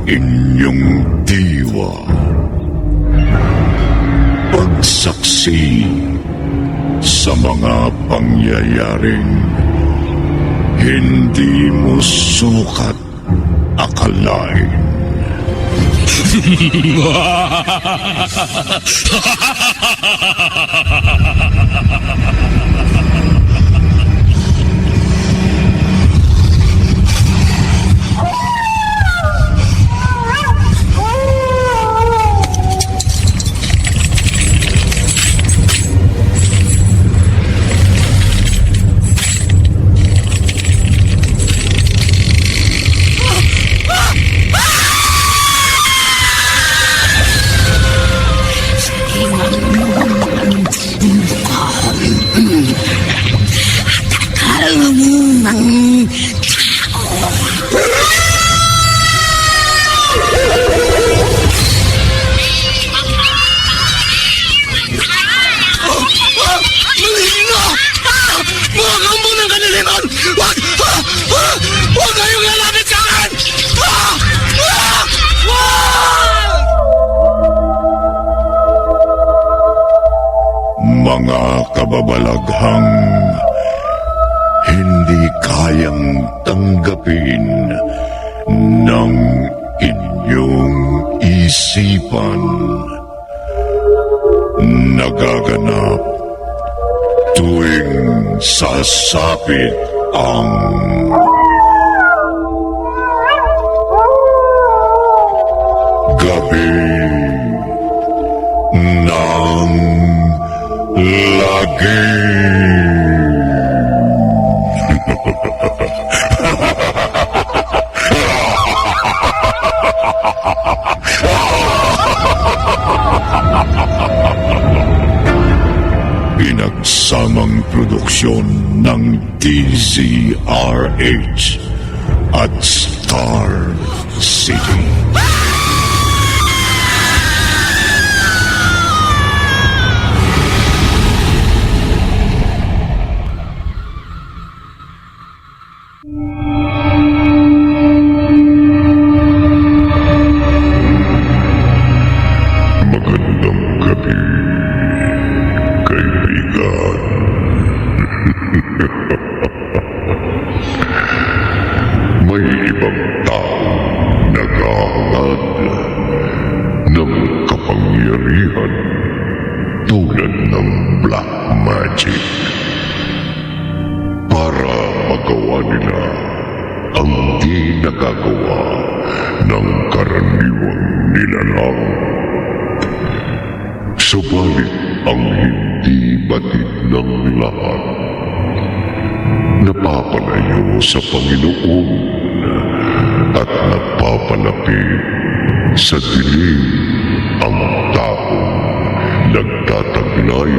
inyong diwa. Pagsaksi sa mga pangyayaring hindi mo sukat akalain. Mga kababalaghang hindi kayang tanggapin ng inyong isipan. Nagaganap tuwing sasapit ang gabi ng lagi. Pinagsamang produksyon ng DZRH at Star City. Magandang gabi, kaibigan. May ibang tao naghahangad ng kapangyarihan tulad ng black magic para magawa nila ang di nagagawa ng karaniwang nilalang. Subalit ang hindi batid ng lahat napapalayo sa Panginoon at napapalapit sa dilim ang taong nagtataglay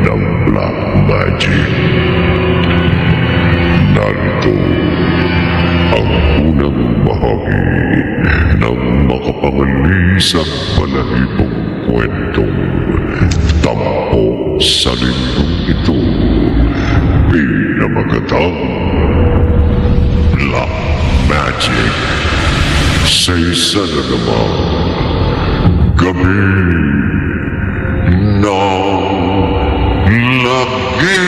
ng black magic. Narito ang unang bahagi ng makapangalisang balahibong kwentong tampok sa lindong ito, pinamagatang Black Magic sa isa na namang gabi ng lagi.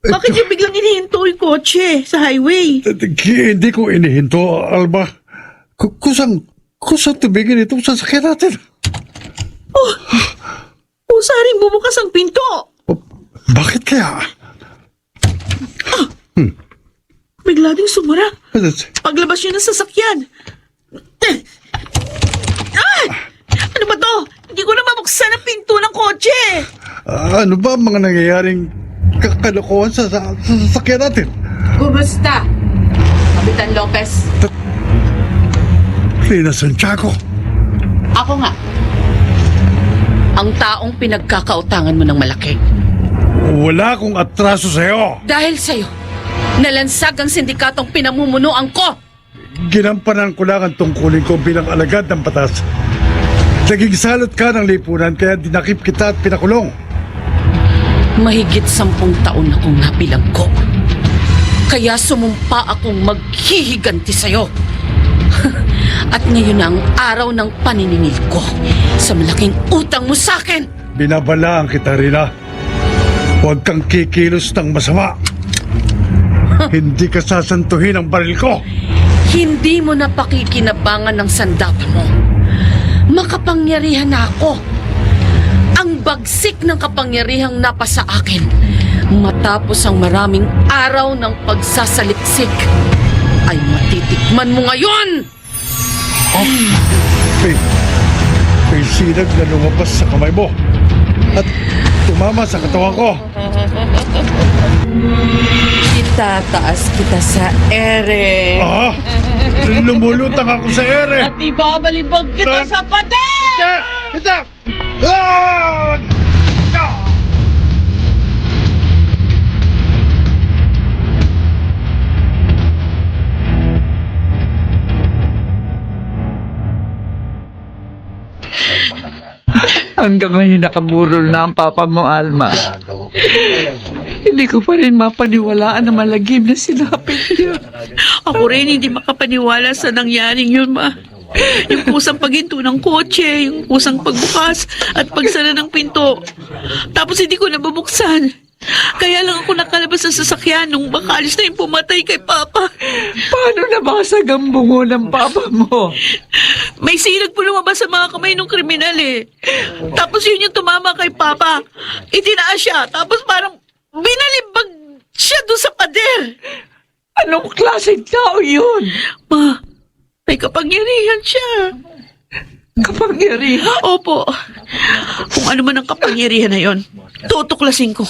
Bakit yung biglang inihinto yung kotse sa highway? Hindi ko inihinto, Alma. Kusang tubigin itong sasakyan natin. Usaring bumukas ang pinto. Bakit kaya? Bigla ding sumara. Paglabas niya ng sasakyan. Ano ba to? Hindi ko na mabuksan ang pinto ng kotse. Ano ba ang mga nangyayaring kalokohan sa sasakyan natin? Kumusta, Kapitan Lopez? Rina Santiago. Ako nga. Ang taong pinagkakautangan mo ng malaki. Wala akong atraso sa'yo. Dahil sa'yo, nalansag ang sindikatong pinamumunuan ko. ginampanan ko lang ang tungkulin ko bilang alagad ng batas. Naging salot ka ng lipunan kaya dinakip kita at pinakulong. Mahigit 10 taon akong nabilanggo. Kaya sumumpa akong maghihiganti sa'yo. At ngayon na ang araw ng paniningil ko sa malaking utang mo sa akin. Binabalaan kita, Rina. Huwag kang kikilos ng masama. Hindi ka sasantuhin ang baril ko. Hindi mo na pakikinabangan ng sandata mo. Makapangyarihan na ako. Ang bagsik ng kapangyarihang napasa akin matapos ang maraming araw ng pagsasaliksik ay matitikman mo ngayon! May sinag na lumabas sa kamay mo at tumama sa katawan ko. Itataas kita sa ere. Lumulutang ako sa ere. At ibabalibag kita sa pader! Kita! Ah! Hanggang ngayon nakaburol na ang papa mo, Alma. Hindi ko pa rin mapaniwalaan na malagim na sinapit niya. Ako rin hindi makapaniwala sa nangyaring yun, ma. Yung kusang paghinto ng kotse, yung kusang pagbukas at pagsara ng pinto. Tapos hindi ko nabubuksan. Kaya lang ako nakalabas sa sasakyan nung bakalis na yung pumatay kay Papa. Paano nabasag ang bungo ng papa mo? May sinag po lumabas sa mga kamay ng kriminal eh. Tapos yun yung tumama kay Papa. Itinaas siya. Tapos parang binalibag siya doon sa pader. Anong klaseng tao yun? Ma, may kapangyarihan siya. Kapangyarihan? Opo. Kung ano man ang kapangyarihan na yon, tutuklasin ko.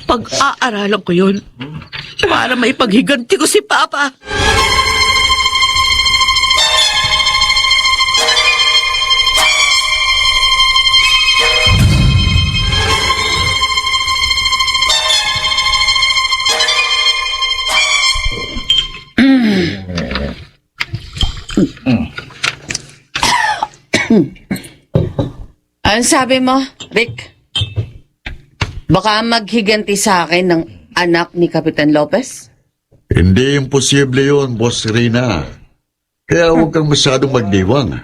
Pag-aaralan ko yun para maipaghiganti ko si Papa. Ano sabi mo, Rick? Baka maghiganti sa akin ng anak ni Kapitan Lopez? Hindi imposible yun, Boss Rina. Kaya huwag kang masyadong magdiwang.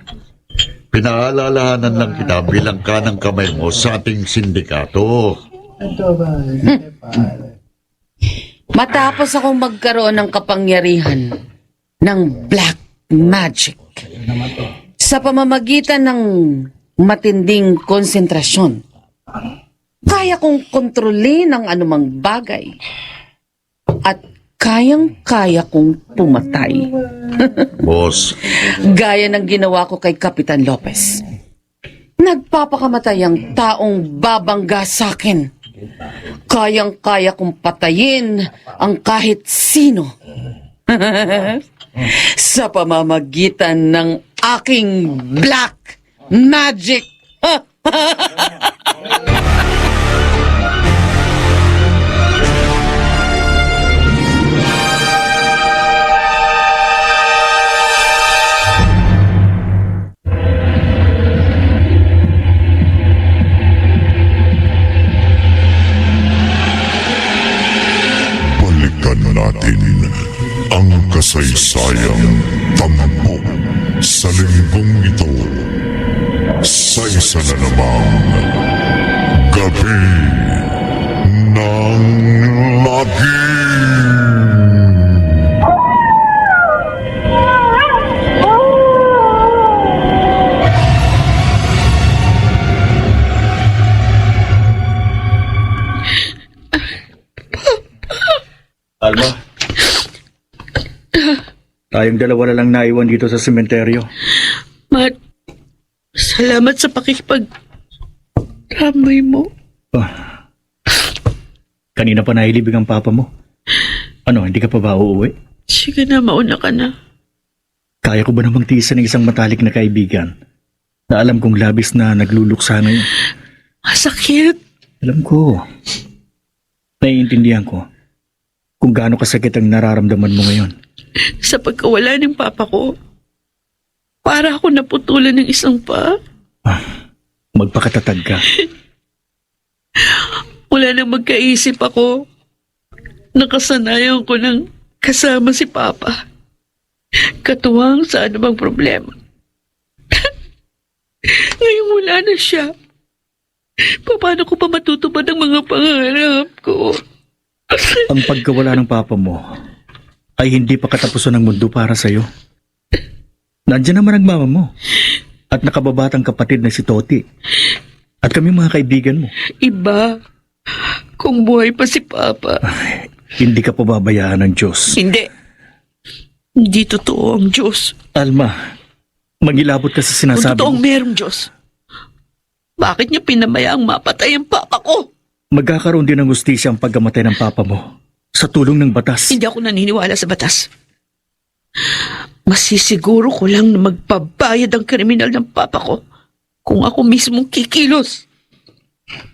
Pinaalalahanan lang kita bilang kanang kamay mo sa ating sindikato. Matapos akong magkaroon ng kapangyarihan ng black magic sa pamamagitan ng matinding konsentrasyon, kaya kong kontrolin ang anumang bagay at kayang-kaya kong pumatay. Boss, Gaya ng ginawa ko kay Kapitan Lopez. Nagpapakamatay ang taong babangga sa akin. Kayang-kaya kong patayin ang kahit sino. Sa pamamagitan ng aking black magic. balikan natin ang kasaysayang tampok sa linggong ito sa isa na namang gabi ng lagim. Alma, tayong dalawa na lang naiwan dito sa sementeryo. Mat, salamat sa pakikipag-ramay mo. Kanina pa nailibig ang papa mo. Ano, hindi ka pa ba uuwi? Sige na, mauna ka na. Kaya ko ba namang tiisan ng isang matalik na kaibigan na alam kong labis na nagluluksa ngayon? Masakit. Alam ko. Naiintindihan ko kung gaano kasakit ang nararamdaman mo ngayon. sa pagkawala ng papa ko. Para ako naputulan ng isang pa. Magpakatatag ka. Wala nang magkaisip ako. Nakasanayan ko ng kasama si papa. Katuwang sa anumang problema. Ngayon wala na siya. Paano ko pa matutupad ang mga pangarap ko? Ang pagkawala ng papa mo ay hindi pa katapusan ng mundo para sa'yo. Nandiyan naman ang mama mo at nakababatang kapatid na si Toti at kami mga kaibigan mo. Iba. Kung buhay pa si papa. Hindi ka pababayaan ng Diyos. Hindi. Hindi totoo ang Diyos. Alma, magilabot ka sa Kung sinasabi totoong mo. merong Diyos, bakit niya pinabayaang mapatay ang papa ko? Magkakaroon din ng hustisya ang pagkamatay ng papa mo sa tulong ng batas. Hindi ako naniniwala sa batas. Masisiguro ko lang na magpabayad ang kriminal ng papa ko kung ako mismong kikilos.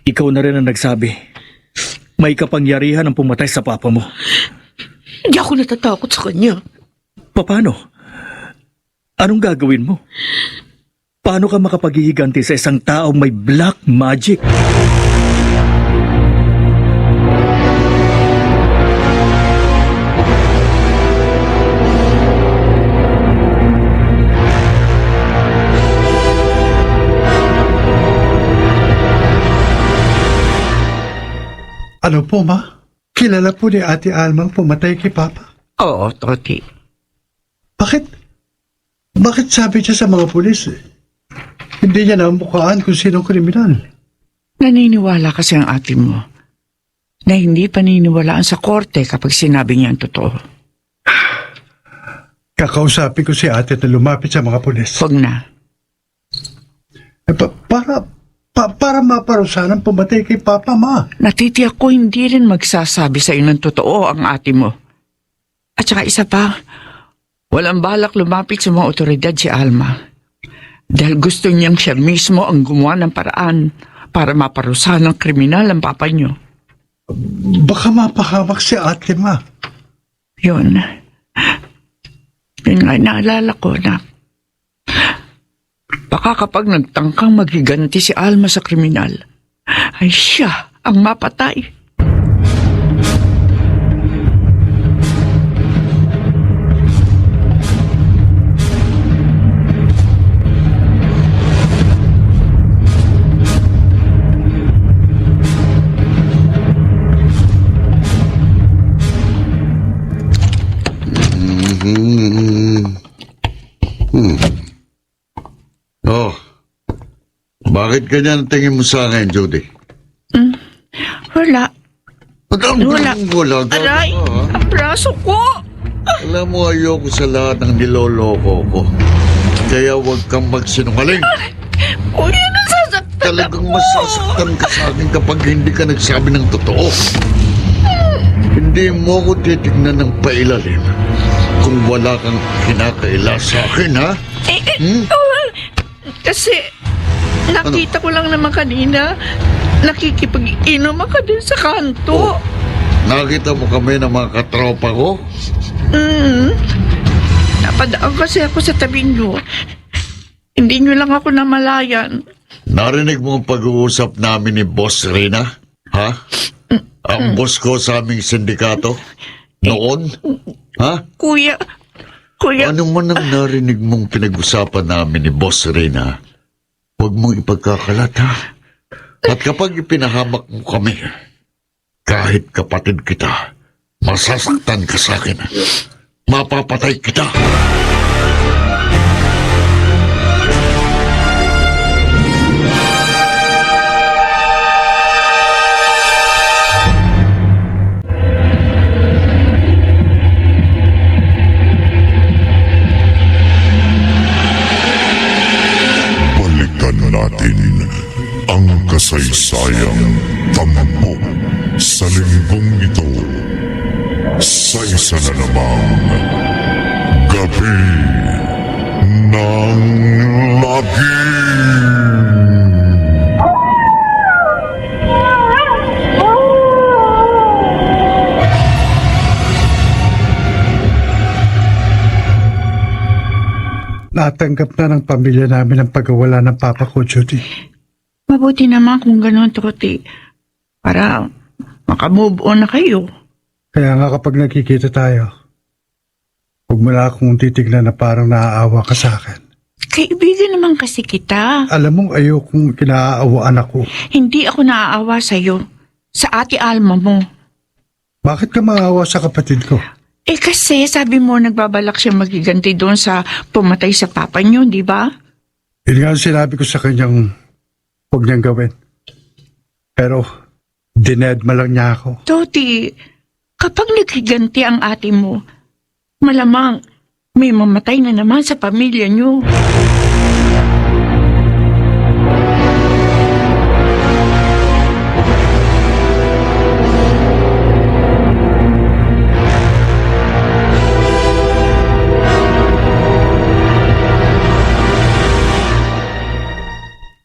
Ikaw na rin ang nagsabi. May kapangyarihan ang pumatay sa papa mo. Hindi ako natatakot sa kanya. Paano? Anong gagawin mo? Paano ka makapaghihiganti sa isang taong may black magic? Ano po, ma? Kilala po ni Ate Alma ang pumatay kay Papa. Oo, Toti. Bakit? Bakit sabi niya sa mga pulis? Hindi niya namukhaan kung sinong kriminal. Naniniwala kasi ang ate mo na hindi paniniwalaan sa korte kapag sinabi niya ang totoo. Kakausapin ko si ate na lumapit sa mga pulis. Huwag na. Para maparusahan ang pumatay kay Papa, ma. Natitiyak ko hindi rin magsasabi sa iyo ng totoo ang ate mo. At saka isa pa, walang balak lumapit sa mga otoridad si Alma. Dahil gusto niyang siya mismo ang gumawa ng paraan para maparusahan ng kriminal ang papa niyo. Baka mapahamak si ate, ma. Yun. Yun nga, naalala ko na baka kapag nagtangkang maghiganti si Alma sa kriminal, ay siya ang mapatay. Oh, bakit ganyan ang tingin mo sa akin, Judy? Wala. Wala. Aray, Ha? ang braso ko! Alam mo, ayoko sa lahat ng niloloko ko. Kaya huwag kang magsinungaling. Kuya, nasasaktan Talagang ako! masasaktan ka sa akin kapag hindi ka nagsabi ng totoo. Hindi mo ko titignan ng pailalim kung wala kang kinakaila sa akin, ha? Kasi nakita ko lang naman kanina, nakikipag-inom ako dun sa kanto. Nakita mo kami ng mga katropa ko? Napadaan kasi ako sa tabi nyo. Hindi nyo lang ako namalayan. Narinig mo ang pag-uusap namin ni Boss Rina? Ha? Ang boss ko sa aming sindikato? Noon? Ha? Kuya, Ano man ang narinig mong pinag-usapan namin ni Boss Rina, huwag mong ipagkakalat, ha? At kapag ipinahamak mo kami, kahit kapatid kita, masasaktan ka sa akin. Mapapatay kita. Balikan natin ang kasaysayang tampok sa linggong ito sa isa na namang gabi ng lagim. natanggap na ng pamilya namin ang pagkawala ng papa ko, Judy. Mabuti naman kung gano'n, Toti. Para makamove on na kayo. Kaya nga kapag nakikita tayo, huwag mo na akong titignan na parang naaawa ka sa akin. Kaibigan naman kasi kita. Alam mong ayokong kinaaawaan ako. Hindi ako naaawa sa'yo. Sa ate Alma mo. Bakit ka maawa sa kapatid ko? Kasi sabi mo nagbabalak siya magiganti doon sa pumatay sa papa niyo, di ba? Yun nga ang sinabi ko sa kanyang huwag niyang gawin. Pero, dinedma lang niya ako. Toti, kapag naghiganti ang ate mo, malamang may mamatay na naman sa pamilya niyo.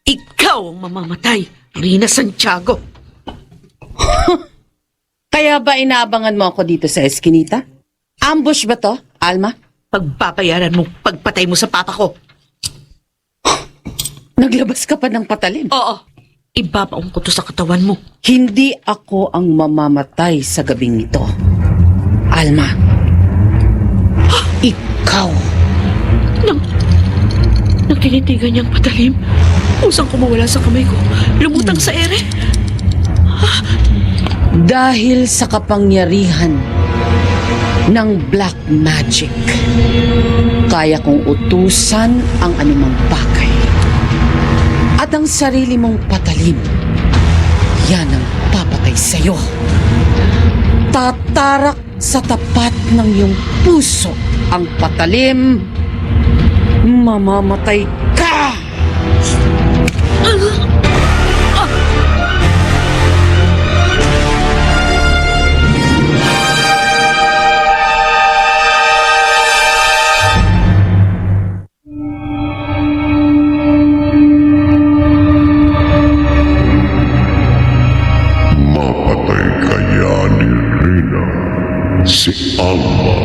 Ikaw ang mamamatay, Rina Santiago. Kaya ba inaabangan mo ako dito sa eskinita? Ambush ba to, Alma? Pagpapayaran mo pagpatay mo sa papa ko. Naglabas ka pa ng patalim. Oo, ibabaong ko to sa katawan mo. Hindi ako ang mamamatay sa gabing ito. Alma, ikaw. Nang tinitigan niyang patalim, pusang kumawala sa kamay ko, lumutang sa ere. Dahil sa kapangyarihan ng black magic, kaya kong utusan ang anumang bagay. At ang sarili mong patalim, yan ang papatay sa'yo. Tatarak sa tapat ng iyong puso ang patalim. Mamamatay ka! Mapatay kaya ni Rina si Alma.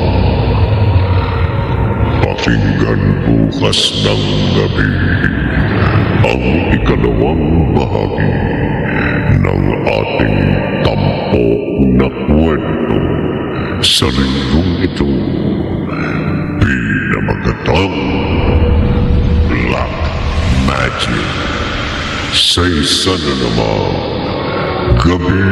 Pakinggan bukas ng gabi ang ikalawang bahagi ng ating tampok na kwento sa linggong ito. Pinamagatang Black Magic sa isa na namang gabi